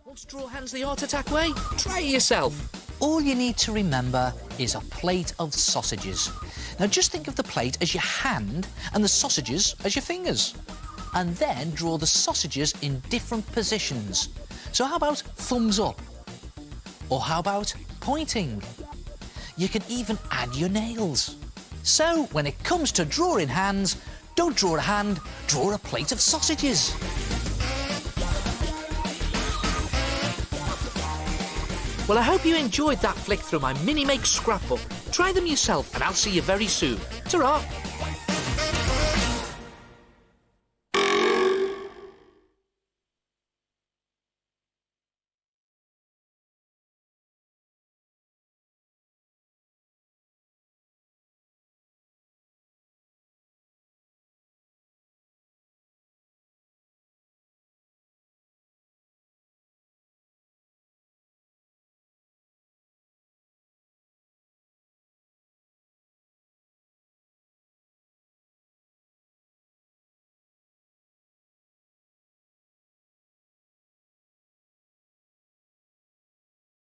Want to draw hands the Art Attack way? Try it yourself. All you need to remember is a plate of sausages. Now just think of the plate as your hand and the sausages as your fingers. And then draw the sausages in different positions. So how about thumbs up? Or how about pointing? You can even add your nails. So when it comes to drawing hands, don't draw a hand, draw a plate of sausages. Well, I hope you enjoyed that flick through my mini-make scrapbook. Try them yourself and I'll see you very soon. Ta-ra!